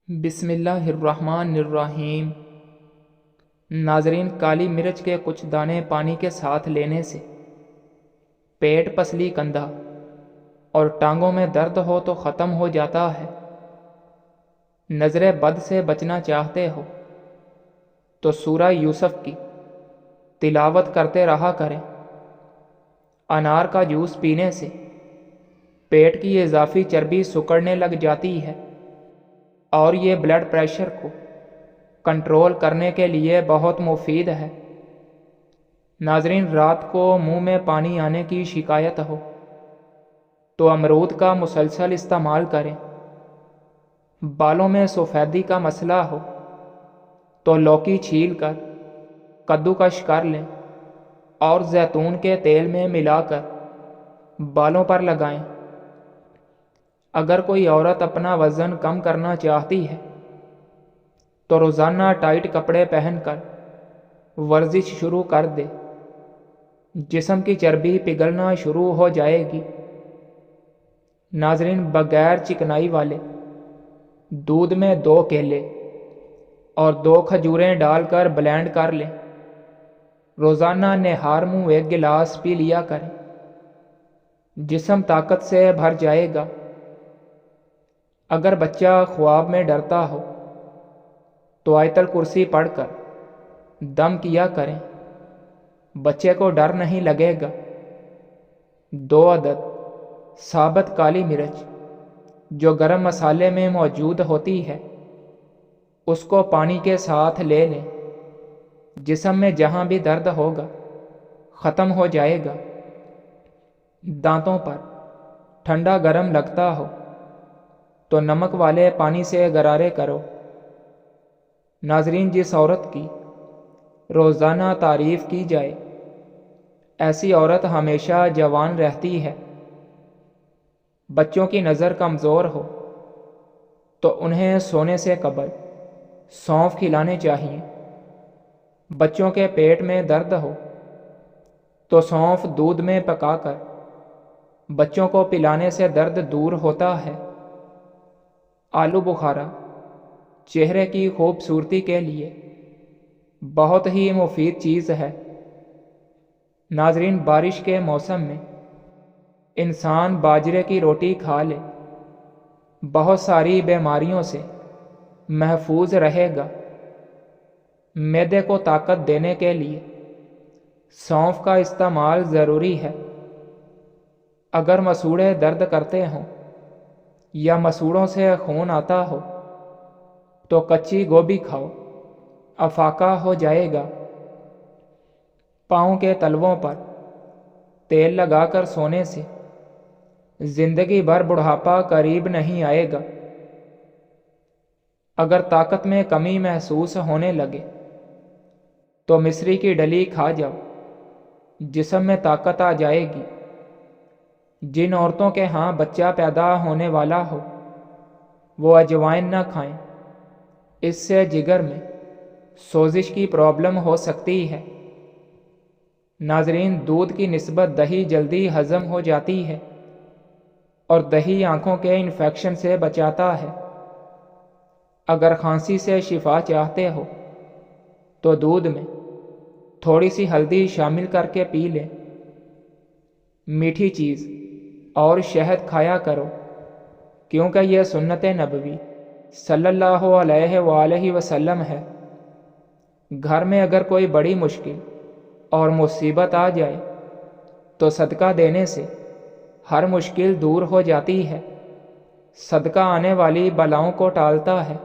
بسم اللہ الرحمن الرحیم۔ ناظرین، کالی مرچ کے کچھ دانے پانی کے ساتھ لینے سے پیٹ، پسلی، کندھا اور ٹانگوں میں درد ہو تو ختم ہو جاتا ہے۔ نظر بد سے بچنا چاہتے ہو تو سورہ یوسف کی تلاوت کرتے رہا کریں۔ انار کا جوس پینے سے پیٹ کی اضافی چربی سکڑنے لگ جاتی ہے اور یہ بلڈ پریشر کو کنٹرول کرنے کے لیے بہت مفید ہے۔ ناظرین، رات کو منہ میں پانی آنے کی شکایت ہو تو امرود کا مسلسل استعمال کریں۔ بالوں میں سفیدی کا مسئلہ ہو تو لوکی چھیل کر کدوکش کر لیں اور زیتون کے تیل میں ملا کر بالوں پر لگائیں۔ اگر کوئی عورت اپنا وزن کم کرنا چاہتی ہے تو روزانہ ٹائٹ کپڑے پہن کر ورزش شروع کر دے۔ جسم کی چربی پگھلنا شروع ہو جائے گی۔ ناظرین، بغیر چکنائی والے دودھ میں 2 کیلے اور 2 کھجوریں ڈال کر بلینڈ کر لیں۔ روزانہ نہار منہ 1 گلاس پی لیا کریں۔ جسم طاقت سے بھر جائے گا۔ اگر بچہ خواب میں ڈرتا ہو تو آیت الکرسی پڑھ کر دم کیا کریں، بچے کو ڈر نہیں لگے گا۔ 2 عدد ثابت کالی مرچ جو گرم مسالے میں موجود ہوتی ہے، اس کو پانی کے ساتھ لے لیں۔ جسم میں جہاں بھی درد ہوگا ختم ہو جائے گا۔ دانتوں پر ٹھنڈا گرم لگتا ہو تو نمک والے پانی سے غرارے کرو۔ ناظرین، جس عورت کی روزانہ تعریف کی جائے ایسی عورت ہمیشہ جوان رہتی ہے۔ بچوں کی نظر کمزور ہو تو انہیں سونے سے قبل سونف کھلانے چاہیے۔ بچوں کے پیٹ میں درد ہو تو سونف دودھ میں پکا کر بچوں کو پلانے سے درد دور ہوتا ہے۔ آلو بخارا چہرے کی خوبصورتی کے لیے بہت ہی مفید چیز ہے۔ ناظرین، بارش کے موسم میں انسان باجرے کی روٹی کھا لے، بہت ساری بیماریوں سے محفوظ رہے گا۔ معدے کو طاقت دینے کے لیے سونف کا استعمال ضروری ہے۔ اگر مسوڑے درد کرتے ہوں یا مسوڑوں سے خون آتا ہو تو کچی گوبھی کھاؤ، افاقہ ہو جائے گا۔ پاؤں کے تلووں پر تیل لگا کر سونے سے زندگی بھر بڑھاپا قریب نہیں آئے گا۔ اگر طاقت میں کمی محسوس ہونے لگے تو مصری کی ڈلی کھا جاؤ، جسم میں طاقت آ جائے گی۔ جن عورتوں کے ہاں بچہ پیدا ہونے والا ہو وہ اجوائن نہ کھائیں، اس سے جگر میں سوزش کی پرابلم ہو سکتی ہے۔ ناظرین، دودھ کی نسبت دہی جلدی ہضم ہو جاتی ہے اور دہی آنکھوں کے انفیکشن سے بچاتا ہے۔ اگر کھانسی سے شفا چاہتے ہو تو دودھ میں تھوڑی سی ہلدی شامل کر کے پی لیں۔ میٹھی چیز اور شہد کھایا کرو کیونکہ یہ سنت نبوی صلی اللہ علیہ وآلہ وسلم ہے۔ گھر میں اگر کوئی بڑی مشکل اور مصیبت آ جائے تو صدقہ دینے سے ہر مشکل دور ہو جاتی ہے۔ صدقہ آنے والی بلاؤں کو ٹالتا ہے۔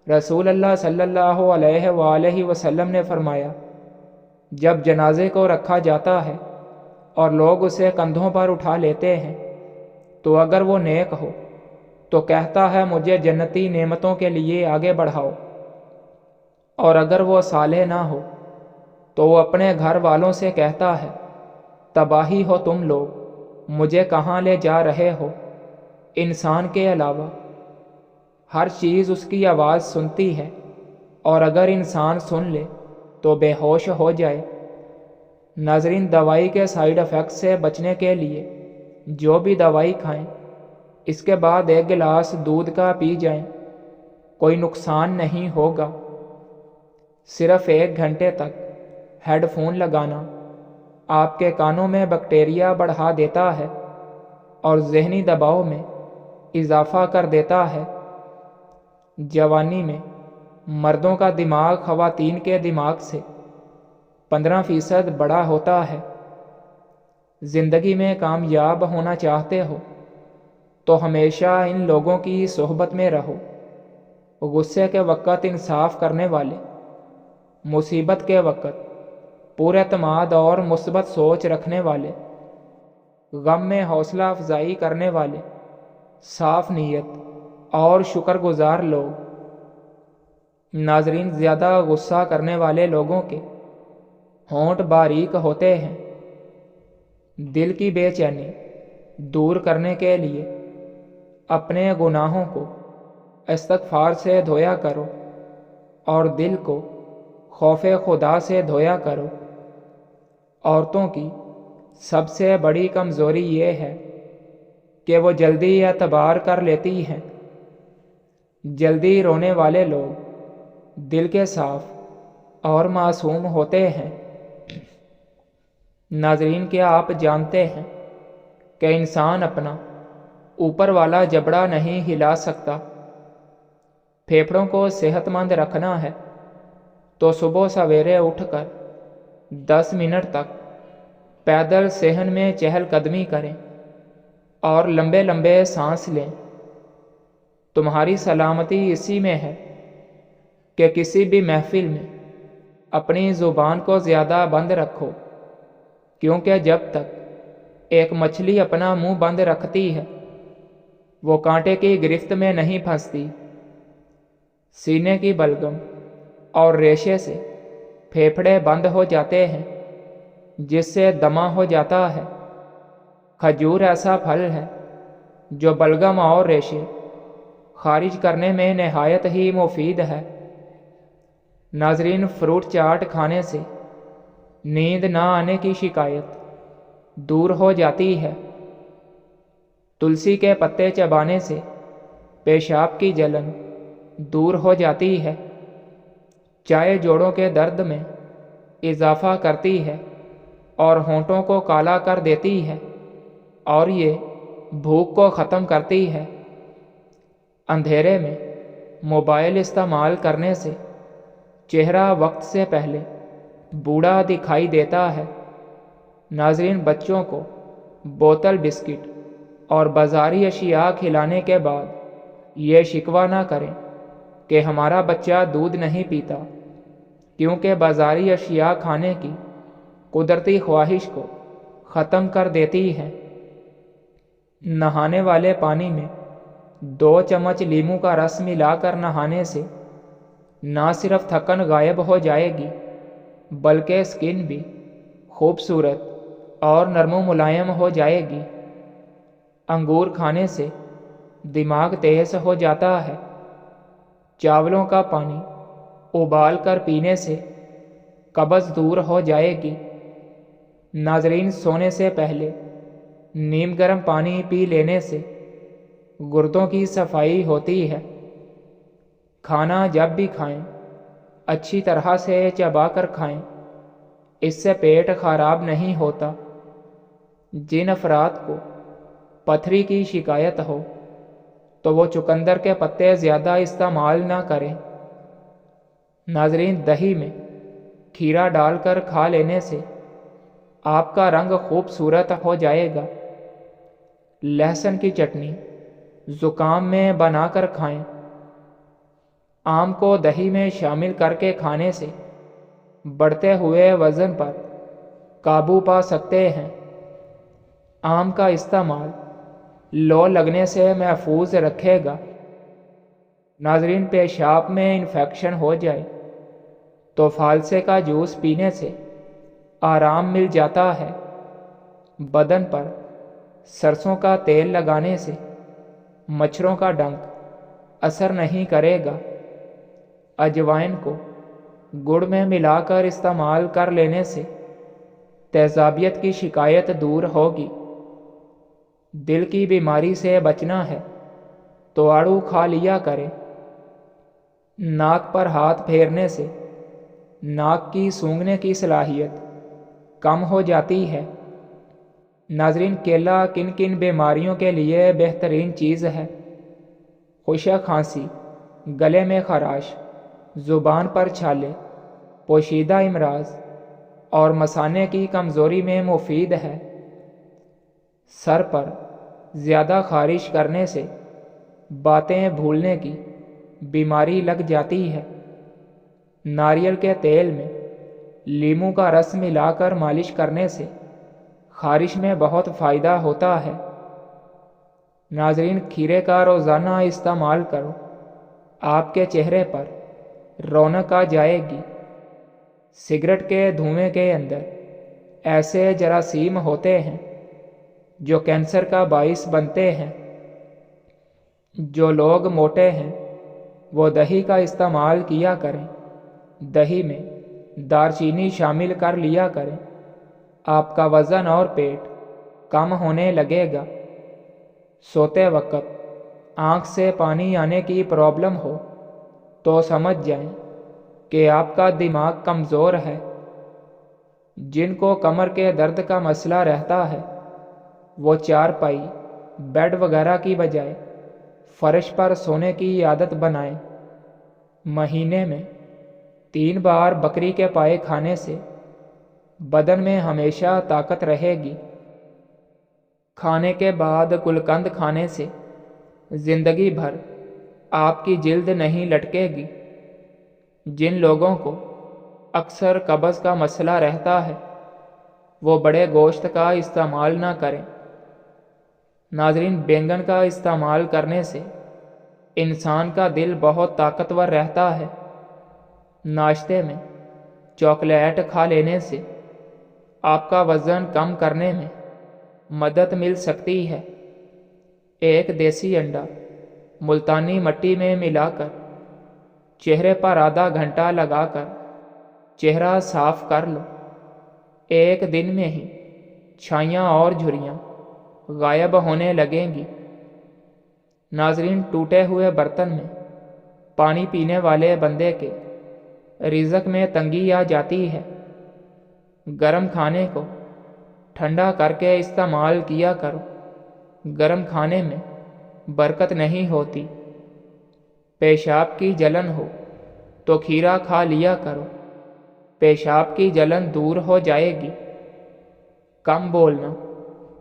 رسول اللہ صلی اللہ علیہ وآلہ وسلم نے فرمایا، جب جنازے کو رکھا جاتا ہے اور لوگ اسے کندھوں پر اٹھا لیتے ہیں تو اگر وہ نیک ہو تو کہتا ہے مجھے جنتی نعمتوں کے لیے آگے بڑھاؤ، اور اگر وہ صالح نہ ہو تو وہ اپنے گھر والوں سے کہتا ہے تباہی ہو تم لوگ، مجھے کہاں لے جا رہے ہو۔ انسان کے علاوہ ہر چیز اس کی آواز سنتی ہے، اور اگر انسان سن لے تو بے ہوش ہو جائے۔ ناظرین، دوائی کے سائیڈ افیکٹ سے بچنے کے لیے جو بھی دوائی کھائیں اس کے بعد 1 گلاس دودھ کا پی جائیں۔ کوئی نقصان نہیں ہوگا۔ صرف 1 گھنٹے تک ہیڈ فون لگانا آپ کے کانوں میں بیکٹیریا بڑھا دیتا ہے اور ذہنی دباؤ میں اضافہ کر دیتا ہے۔ جوانی میں مردوں کا دماغ خواتین کے دماغ سے 15% بڑا ہوتا ہے۔ زندگی میں کامیاب ہونا چاہتے ہو تو ہمیشہ ان لوگوں کی صحبت میں رہو، غصے کے وقت انصاف کرنے والے، مصیبت کے وقت پورے اعتماد اور مثبت سوچ رکھنے والے، غم میں حوصلہ افزائی کرنے والے، صاف نیت اور شکر گزار لوگ۔ ناظرین، زیادہ غصہ کرنے والے لوگوں کے ہونٹ باریک ہوتے ہیں۔ دل کی بے چینی دور کرنے کے لیے اپنے گناہوں کو استغفار سے دھویا کرو اور دل کو خوف خدا سے دھویا کرو۔ عورتوں کی سب سے بڑی کمزوری یہ ہے کہ وہ جلدی اعتبار کر لیتی ہیں۔ جلدی رونے والے لوگ دل کے صاف اور معصوم ہوتے ہیں۔ ناظرین، کیا آپ جانتے ہیں کہ انسان اپنا اوپر والا جبڑا نہیں ہلا سکتا؟ پھیپھڑوں کو صحت مند رکھنا ہے تو صبح سویرے اٹھ کر 10 منٹ تک پیدل صحن میں چہل قدمی کریں اور لمبے لمبے سانس لیں۔ تمہاری سلامتی اسی میں ہے کہ کسی بھی محفل میں اپنی زبان کو زیادہ بند رکھو، کیونکہ جب تک ایک مچھلی اپنا منہ بند رکھتی ہے وہ کانٹے کی گرفت میں نہیں پھنستی۔ سینے کی بلغم اور ریشے سے پھیپھڑے بند ہو جاتے ہیں، جس سے دمہ ہو جاتا ہے۔ کھجور ایسا پھل ہے جو بلغم اور ریشے خارج کرنے میں نہایت ہی مفید ہے۔ ناظرین، فروٹ چاٹ کھانے سے نیند نہ آنے کی شکایت دور ہو جاتی ہے۔ تلسی کے پتے چبانے سے پیشاب کی جلن دور ہو جاتی ہے۔ چائے جوڑوں کے درد میں اضافہ کرتی ہے اور ہونٹوں کو کالا کر دیتی ہے، اور یہ بھوک کو ختم کرتی ہے۔ اندھیرے میں موبائل استعمال کرنے سے چہرہ وقت سے پہلے بوڑھا دکھائی دیتا ہے۔ ناظرین، بچوں کو بوتل بسکٹ اور بازاری اشیاء کھلانے کے بعد یہ شکوہ نہ کریں کہ ہمارا بچہ دودھ نہیں پیتا، کیونکہ بازاری اشیاء کھانے کی قدرتی خواہش کو ختم کر دیتی ہے۔ نہانے والے پانی میں 2 چمچ لیموں کا رس ملا کر نہانے سے نہ صرف تھکن غائب ہو جائے گی بلکہ اسکن بھی خوبصورت اور نرم و ملائم ہو جائے گی۔ انگور کھانے سے دماغ تیز ہو جاتا ہے۔ چاولوں کا پانی ابال کر پینے سے قبض دور ہو جائے گی۔ ناظرین، سونے سے پہلے نیم گرم پانی پی لینے سے گردوں کی صفائی ہوتی ہے۔ کھانا جب بھی کھائیں اچھی طرح سے چبا کر کھائیں، اس سے پیٹ خراب نہیں ہوتا۔ جن افراد کو پتھری کی شکایت ہو تو وہ چقندر کے پتے زیادہ استعمال نہ کریں۔ ناظرین، دہی میں کھیرا ڈال کر کھا لینے سے آپ کا رنگ خوبصورت ہو جائے گا۔ لہسن کی چٹنی زکام میں بنا کر کھائیں۔ آم کو دہی میں شامل کر کے کھانے سے بڑھتے ہوئے وزن پر قابو پا سکتے ہیں۔ آم کا استعمال لو لگنے سے محفوظ رکھے گا۔ ناظرین، پیشاب میں انفیکشن ہو جائے تو فالسے کا جوس پینے سے آرام مل جاتا ہے۔ بدن پر سرسوں کا تیل لگانے سے مچھروں کا ڈنک اثر نہیں کرے گا۔ اجوائن کو گڑ میں ملا کر استعمال کر لینے سے تیزابیت کی شکایت دور ہوگی۔ دل کی بیماری سے بچنا ہے تو آڑو کھا لیا کریں۔ ناک پر ہاتھ پھیرنے سے ناک کی سونگھنے کی صلاحیت کم ہو جاتی ہے۔ ناظرین، کیلا کن کن بیماریوں کے لیے بہترین چیز ہے؟ خشک کھانسی، گلے میں خراش، زبان پر چھالے، پوشیدہ امراض اور مثانے کی کمزوری میں مفید ہے۔ سر پر زیادہ خارش کرنے سے باتیں بھولنے کی بیماری لگ جاتی ہے۔ ناریل کے تیل میں لیموں کا رس ملا کر مالش کرنے سے خارش میں بہت فائدہ ہوتا ہے۔ ناظرین، کھیرے کا روزانہ استعمال کرو، آپ کے چہرے پر رونق آ جائے گی۔ سگریٹ کے دھوئیں کے اندر ایسے جراثیم ہوتے ہیں جو کینسر کا باعث بنتے ہیں۔ جو لوگ موٹے ہیں وہ دہی کا استعمال کیا کریں۔ دہی میں دارچینی شامل کر لیا کریں، آپ کا وزن اور پیٹ کم ہونے لگے گا۔ سوتے وقت آنکھ سے پانی آنے کی پرابلم ہو تو سمجھ جائیں کہ آپ کا دماغ کمزور ہے۔ جن کو کمر کے درد کا مسئلہ رہتا ہے وہ چارپائی، بیڈ وغیرہ کی بجائے فرش پر سونے کی عادت بنائیں۔ مہینے میں 3 بار بکری کے پائے کھانے سے بدن میں ہمیشہ طاقت رہے گی۔ کھانے کے بعد گلقند کھانے سے زندگی بھر آپ کی جلد نہیں لٹکے گی۔ جن لوگوں کو اکثر قبض کا مسئلہ رہتا ہے وہ بڑے گوشت کا استعمال نہ کریں۔ ناظرین، بینگن کا استعمال کرنے سے انسان کا دل بہت طاقتور رہتا ہے۔ ناشتے میں چاکلیٹ کھا لینے سے آپ کا وزن کم کرنے میں مدد مل سکتی ہے۔ ایک دیسی انڈا ملتانی مٹی میں ملا کر چہرے پر آدھا گھنٹہ لگا کر چہرہ صاف کر لو، ایک دن میں ہی چھائیاں اور جھریاں غائب ہونے لگیں گی۔ ناظرین، ٹوٹے ہوئے برتن میں پانی پینے والے بندے کے رزق میں تنگی آ جاتی ہے۔ گرم کھانے کو ٹھنڈا کر کے استعمال کیا کرو، گرم کھانے میں برکت نہیں ہوتی۔ پیشاب کی جلن ہو تو کھیرا کھا لیا کرو، پیشاب کی جلن دور ہو جائے گی۔ کم بولنا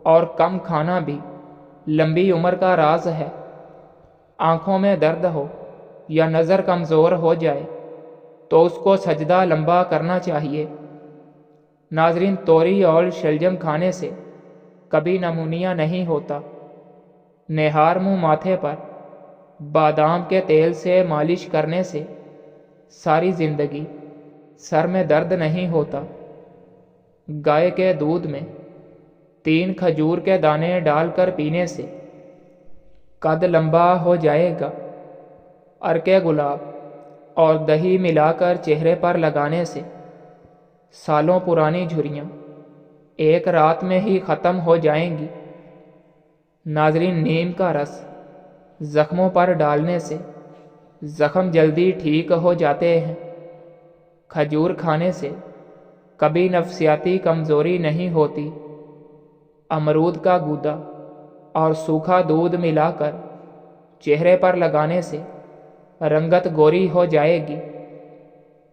اور کم کھانا بھی لمبی عمر کا راز ہے۔ آنکھوں میں درد ہو یا نظر کمزور ہو جائے تو اس کو سجدہ لمبا کرنا چاہیے۔ ناظرین، توری اور شلجم کھانے سے کبھی نمونیا نہیں ہوتا۔ نہار منہ ماتھے پر بادام کے تیل سے مالش کرنے سے ساری زندگی سر میں درد نہیں ہوتا۔ گائے کے دودھ میں 3 کھجور کے دانے ڈال کر پینے سے قد لمبا ہو جائے گا۔ عرق گلاب اور دہی ملا کر چہرے پر لگانے سے سالوں پرانی جھریاں ایک رات میں ہی ختم ہو جائیں گی۔ ناظرین، نیم کا رس زخموں پر ڈالنے سے زخم جلدی ٹھیک ہو جاتے ہیں۔ کھجور کھانے سے کبھی نفسیاتی کمزوری نہیں ہوتی۔ امرود کا گودا اور سوکھا دودھ ملا کر چہرے پر لگانے سے رنگت گوری ہو جائے گی۔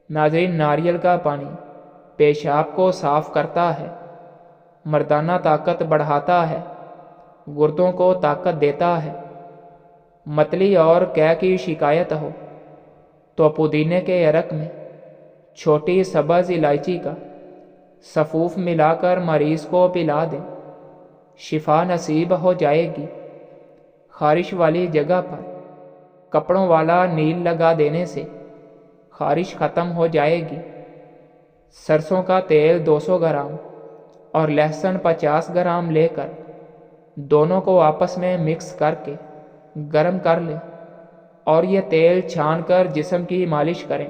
ناظرین، ناریل کا پانی پیشاب کو صاف کرتا ہے، مردانہ طاقت بڑھاتا ہے، گردوں کو طاقت دیتا ہے۔ متلی اور قے کی شکایت ہو تو پودینے کے عرق میں چھوٹی سبز الائچی کا سفوف ملا کر مریض کو پلا دیں، شفا نصیب ہو جائے گی۔ خارش والی جگہ پر کپڑوں والا نیل لگا دینے سے خارش ختم ہو جائے گی۔ سرسوں کا تیل 200 گرام اور لہسن 50 گرام لے کر دونوں کو آپس میں مکس کر کے گرم کر لیں اور یہ تیل چھان کر جسم کی مالش کریں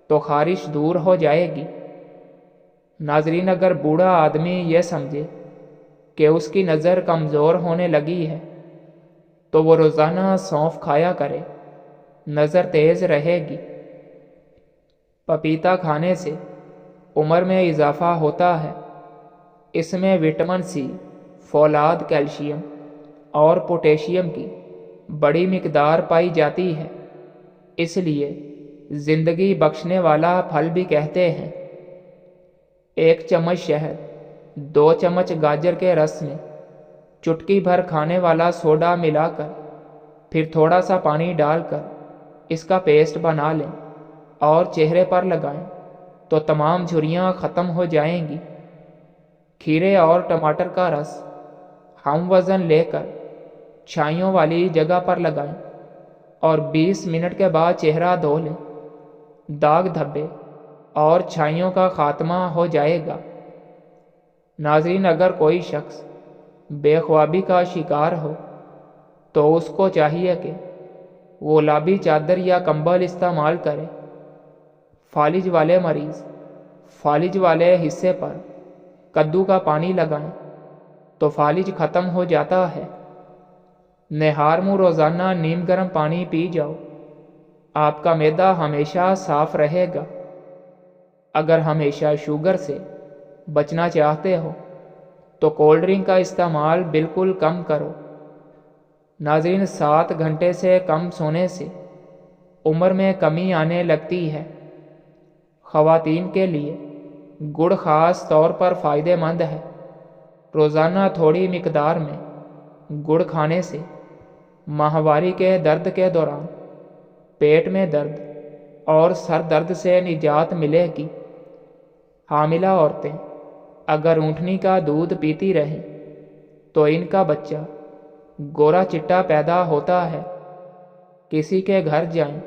تو خارش دور ہو جائے گی۔ ناظرین، اگر بوڑھا آدمی یہ سمجھے کہ اس کی نظر کمزور ہونے لگی ہے تو وہ روزانہ سونف کھایا کرے۔ نظر تیز رہے گی۔ پپیتا کھانے سے عمر میں اضافہ ہوتا ہے۔ اس میں وٹامن سی، فولاد، کیلشیم اور پوٹیشیم کی بڑی مقدار پائی جاتی ہے، اس لیے زندگی بخشنے والا پھل بھی کہتے ہیں۔ 1 چمچ شہد، 2 چمچ گاجر کے رس میں چٹکی بھر کھانے والا سوڈا ملا کر پھر تھوڑا سا پانی ڈال کر اس کا پیسٹ بنا لیں اور چہرے پر لگائیں تو تمام جھریاں ختم ہو جائیں گی۔ کھیرے اور ٹماٹر کا رس ہم وزن لے کر چھائیوں والی جگہ پر لگائیں اور 20 منٹ کے بعد چہرہ دھو لیں۔ داغ دھبے اور چھائیوں کا خاتمہ ہو جائے گا۔ ناظرین، اگر کوئی شخص بے خوابی کا شکار ہو تو اس کو چاہیے کہ وہ لابی چادر یا کمبل استعمال کرے۔ فالج والے مریض فالج والے حصے پر کدو کا پانی لگائیں تو فالج ختم ہو جاتا ہے۔ نہار منہ روزانہ نیم گرم پانی پی جاؤ، آپ کا معدہ ہمیشہ صاف رہے گا۔ اگر ہمیشہ شوگر سے بچنا چاہتے ہو تو کولڈ ڈرنک کا استعمال بالکل کم کرو۔ ناظرین، 7 گھنٹے سے کم سونے سے عمر میں کمی آنے لگتی ہے۔ خواتین کے لیے گڑ خاص طور پر فائدہ مند ہے۔ روزانہ تھوڑی مقدار میں گڑ کھانے سے ماہواری کے درد کے دوران پیٹ میں درد اور سر درد سے نجات ملے گی۔ حاملہ عورتیں اگر اونٹنی کا دودھ پیتی رہیں تو ان کا بچہ گورا چٹا پیدا ہوتا ہے۔ کسی کے گھر جائیں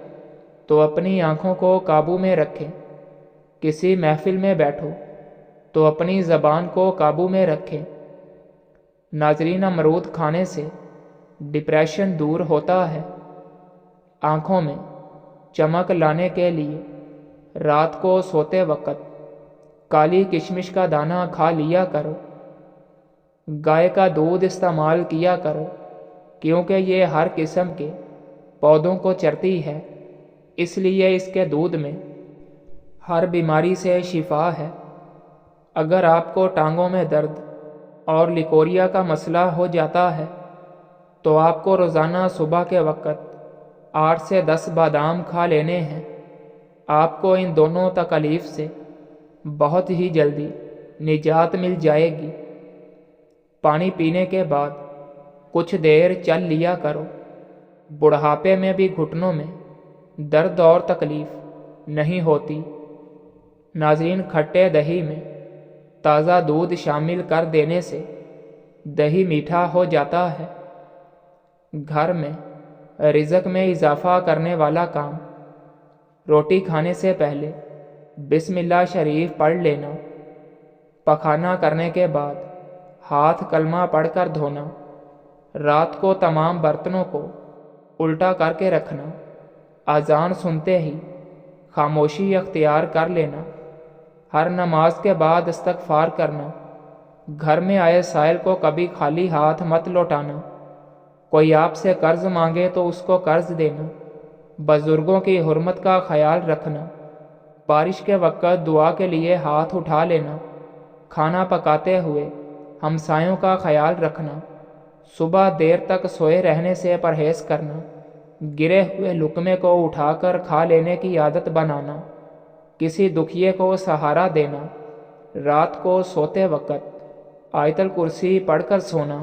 تو اپنی آنکھوں کو قابو میں رکھیں۔ کسی محفل میں بیٹھو تو اپنی زبان کو قابو میں رکھیں۔ ناظرین، امرود کھانے سے ڈپریشن دور ہوتا ہے۔ آنکھوں میں چمک لانے کے لیے رات کو سوتے وقت کالی کشمش کا دانہ کھا لیا کرو۔ گائے کا دودھ استعمال کیا کرو کیونکہ یہ ہر قسم کے پودوں کو چرتی ہے، اس لیے اس کے دودھ میں ہر بیماری سے شفا ہے۔ اگر آپ کو ٹانگوں میں درد اور لیکوریا کا مسئلہ ہو جاتا ہے تو آپ کو روزانہ صبح کے وقت 8 سے 10 بادام کھا لینے ہیں۔ آپ کو ان دونوں تکلیف سے بہت ہی جلدی نجات مل جائے گی۔ پانی پینے کے بعد کچھ دیر چل لیا کرو۔ بڑھاپے میں بھی گھٹنوں میں درد اور تکلیف نہیں ہوتی۔ ناظرین، کھٹے دہی میں تازہ دودھ شامل کر دینے سے دہی میٹھا ہو جاتا ہے۔ گھر میں رزق میں اضافہ کرنے والا کام: روٹی کھانے سے پہلے بسم اللہ شریف پڑھ لینا۔ پخانہ کرنے کے بعد ہاتھ کلمہ پڑھ کر دھونا۔ رات کو تمام برتنوں کو الٹا کر کے رکھنا۔ اذان سنتے ہی خاموشی اختیار کر لینا۔ ہر نماز کے بعد استغفار کرنا۔ گھر میں آئے سائل کو کبھی خالی ہاتھ مت لوٹانا۔ کوئی آپ سے قرض مانگے تو اس کو قرض دینا۔ بزرگوں کی حرمت کا خیال رکھنا۔ بارش کے وقت دعا کے لیے ہاتھ اٹھا لینا۔ کھانا پکاتے ہوئے ہمسایوں کا خیال رکھنا۔ صبح دیر تک سوئے رہنے سے پرہیز کرنا۔ گرے ہوئے لقمے کو اٹھا کر کھا لینے کی عادت بنانا۔ کسی دکھیے کو سہارا دینا۔ رات کو سوتے وقت آیت الکرسی پڑھ کر سونا۔